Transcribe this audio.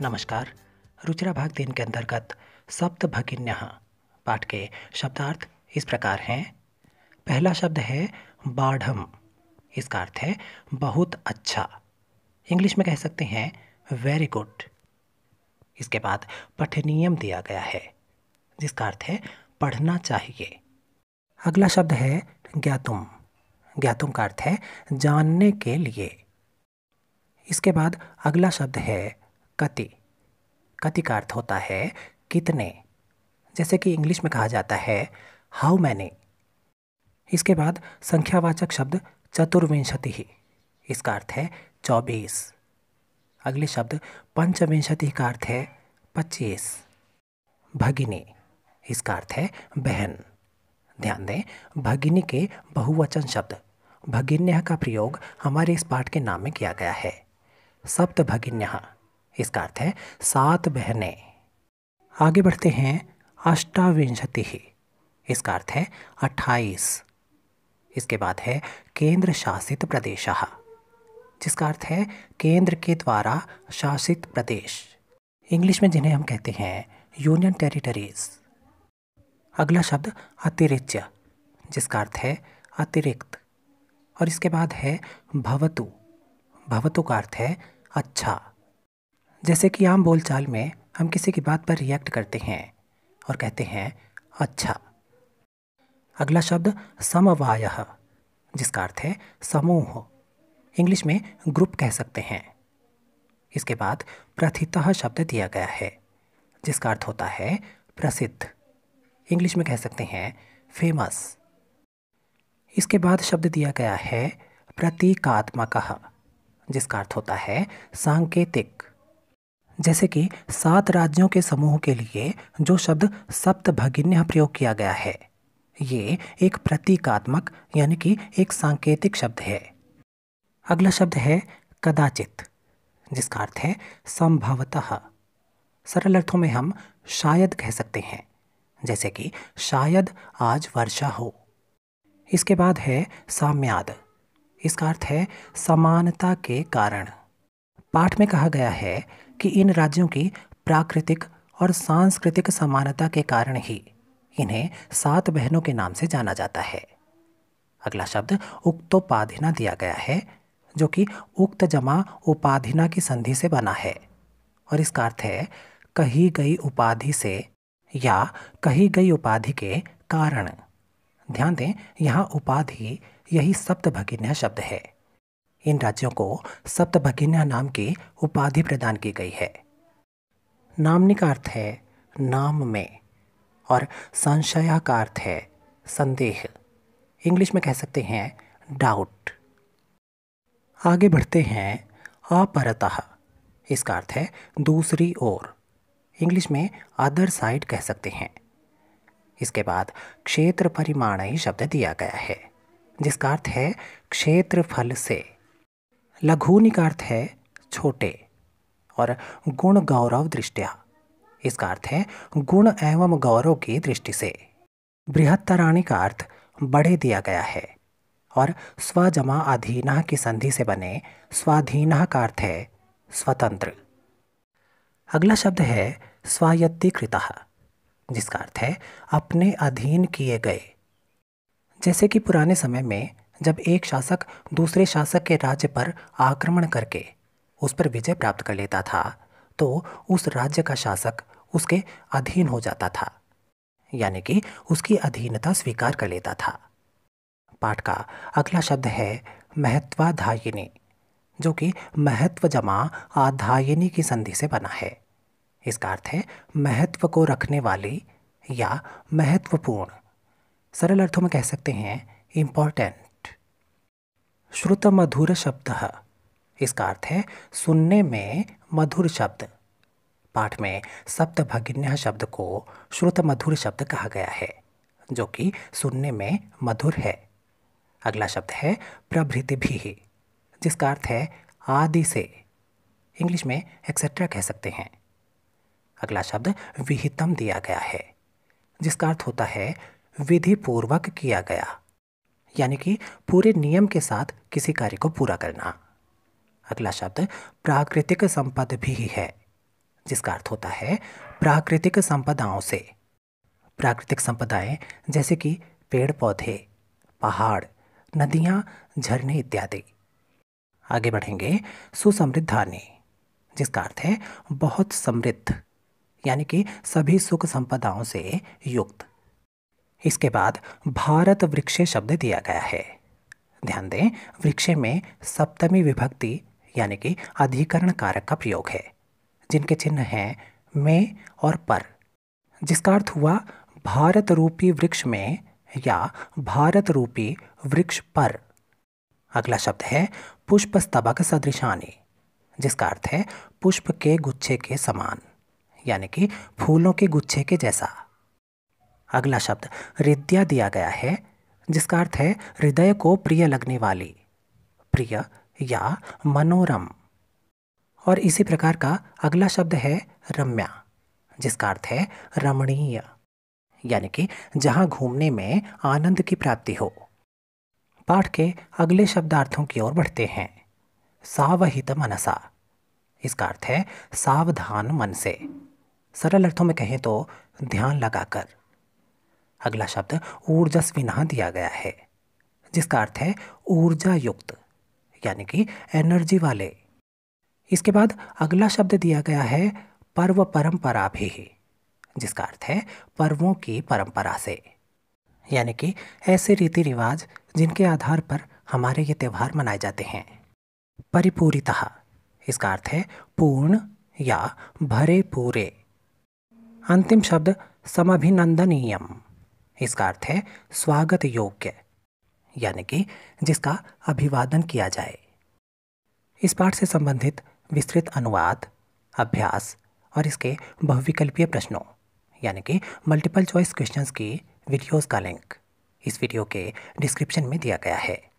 नमस्कार। रुचिरा भाग 3 के अंतर्गत सप्त भगिन्यः पाठ के शब्दार्थ इस प्रकार हैं। पहला शब्द है बाढ़म। इसका अर्थ है बहुत अच्छा। इंग्लिश में कह सकते हैं वेरी गुड। इसके बाद पठनीयम दिया गया है जिसका अर्थ है पढ़ना चाहिए। अगला शब्द है ज्ञातुम। ज्ञातुम का अर्थ है जानने के लिए। इसके बाद अगला शब्द है कति। कति का अर्थ होता है कितने, जैसे कि इंग्लिश में कहा जाता है हाउ मैनी। इसके बाद संख्यावाचक शब्द चतुर्विंशति। इसका अर्थ है 24। अगले शब्द पंचविंशति का अर्थ है 25। भगिनी, इसका अर्थ है बहन। ध्यान दें, भगिनी के बहुवचन शब्द भगिन्यः का प्रयोग हमारे इस पाठ के नाम में किया गया है। सप्त भगिन्यः, इसका अर्थ है 7 बहनें। आगे बढ़ते हैं अष्टाविंशति। इसका अर्थ है 28। इसके बाद है केंद्र शासित प्रदेशः, जिसका अर्थ है केंद्र के द्वारा शासित प्रदेश। इंग्लिश में जिन्हें हम कहते हैं यूनियन टेरिटरीज। अगला शब्द अतिरिच्य, जिसका अर्थ है अतिरिक्त। और इसके बाद है भवतु। भवतु का अर्थ है अच्छा। जैसे कि आम बोलचाल में हम किसी की बात पर रिएक्ट करते हैं और कहते हैं अच्छा। अगला शब्द समवायः, जिसका अर्थ है समूह। इंग्लिश में ग्रुप कह सकते हैं। इसके बाद प्रथितः शब्द दिया गया है जिसका अर्थ होता है प्रसिद्ध। इंग्लिश में कह सकते हैं फेमस। इसके बाद शब्द दिया गया है प्रतीकात्मकः, जिसका अर्थ होता है सांकेतिक। जैसे कि 7 राज्यों के समूह के लिए जो शब्द सप्त भगिन्यः प्रयोग किया गया है, ये एक प्रतीकात्मक यानी कि एक सांकेतिक शब्द है। अगला शब्द है कदाचित, जिसका अर्थ है संभवतः। सरल अर्थों में हम शायद कह सकते हैं, जैसे कि शायद आज वर्षा हो। इसके बाद है साम्याद। इसका अर्थ है समानता के कारण। पाठ में कहा गया है कि इन राज्यों की प्राकृतिक और सांस्कृतिक समानता के कारण ही इन्हें 7 बहनों के नाम से जाना जाता है। अगला शब्द उक्तोपाधिना दिया गया है, जो कि उक्त जमा उपाधिना की संधि से बना है और इसका अर्थ है कही गई उपाधि से या कही गई उपाधि के कारण। ध्यान दें, यहाँ उपाधि यही सप्त भगिन्यः शब्द है। इन राज्यों को सप्त भगिन्यः नाम की उपाधि प्रदान की गई है। नामनी का अर्थ है नाम में और संशय का अर्थ है संदेह। इंग्लिश में कह सकते हैं डाउट। आगे बढ़ते हैं अपरतः। इसका अर्थ है दूसरी ओर। इंग्लिश में अदर साइड कह सकते हैं। इसके बाद क्षेत्र परिमाणी शब्द दिया गया है जिसका अर्थ है क्षेत्रफल से। लघूनि का अर्थ है छोटे और गुण गौरव दृष्टया। इसका अर्थ है गुण एवं गौरव की दृष्टि से। बृहत्तराणि का अर्थ बड़े दिया गया है और स्वजमा अधीनः की संधि से बने स्वाधीनः का अर्थ है स्वतंत्र। अगला शब्द है स्वायत्तीकृतः, जिसका अर्थ है अपने अधीन किए गए। जैसे कि पुराने समय में जब एक शासक दूसरे शासक के राज्य पर आक्रमण करके उस पर विजय प्राप्त कर लेता था तो उस राज्य का शासक उसके अधीन हो जाता था, यानी कि उसकी अधीनता स्वीकार कर लेता था। पाठ का अगला शब्द है महत्वाधायिनी, जो कि महत्व जमा आधायिनी की संधि से बना है। इसका अर्थ है महत्व को रखने वाली या महत्वपूर्ण। सरल अर्थों में कह सकते हैं इम्पोर्टेंट। श्रुत मधुर शब्दः, इसका अर्थ है सुनने में मधुर शब्द। पाठ में सप्त भगिन्यः शब्द को श्रुत मधुर शब्द कहा गया है, जो कि सुनने में मधुर है। अगला शब्द है प्रभृतिभिः, जिसका अर्थ है आदि से। इंग्लिश में एक्सेट्रा कह सकते हैं। अगला शब्द विहितम दिया गया है जिसका अर्थ होता है विधि पूर्वक किया गया, यानी कि पूरे नियम के साथ किसी कार्य को पूरा करना। अगला शब्द प्राकृतिक संपद भी है जिसका अर्थ होता है प्राकृतिक संपदाओं से। प्राकृतिक संपदाएं जैसे कि पेड़ पौधे, पहाड़, नदियाँ, झरने इत्यादि। आगे बढ़ेंगे। सुसमृद्धानि, जिसका अर्थ है बहुत समृद्ध, यानी कि सभी सुख संपदाओं से युक्त। इसके बाद भारत वृक्षे शब्द दिया गया है। ध्यान दें, वृक्षे में सप्तमी विभक्ति यानी कि अधिकरण कारक का प्रयोग है, जिनके चिन्ह हैं में और पर, जिसका अर्थ हुआ भारत रूपी वृक्ष में या भारत रूपी वृक्ष पर। अगला शब्द है पुष्पस्तबक सदृशानि, जिसका अर्थ है पुष्प के गुच्छे के समान, यानी कि फूलों के गुच्छे के जैसा। अगला शब्द हृदया दिया गया है, जिसका अर्थ है हृदय को प्रिय लगने वाली, प्रिय या मनोरम। और इसी प्रकार का अगला शब्द है रम्या, जिसका अर्थ है रमणीय, यानी कि जहां घूमने में आनंद की प्राप्ति हो। पाठ के अगले शब्दार्थों की ओर बढ़ते हैं। सावहित मनसा, इसका अर्थ है सावधान मन से। सरल अर्थों में कहें तो ध्यान लगाकर। अगला शब्द ऊर्जस्विनः दिया गया है, जिसका अर्थ है ऊर्जा युक्त, यानी कि एनर्जी वाले। इसके बाद अगला शब्द दिया गया है पर्व परंपरा भी, जिसका अर्थ है पर्वों की परंपरा से, यानी कि ऐसे रीति रिवाज जिनके आधार पर हमारे ये त्यौहार मनाए जाते हैं। परिपूरितः, इसका अर्थ है पूर्ण या भरे पूरे। अंतिम शब्द समभिनंदनीयम, इसका अर्थ है स्वागत योग्य, यानी कि जिसका अभिवादन किया जाए। इस पाठ से संबंधित विस्तृत अनुवाद, अभ्यास और इसके बहुविकल्पीय प्रश्नों यानी कि मल्टीपल चॉइस क्वेश्चंस की वीडियोस का लिंक इस वीडियो के डिस्क्रिप्शन में दिया गया है।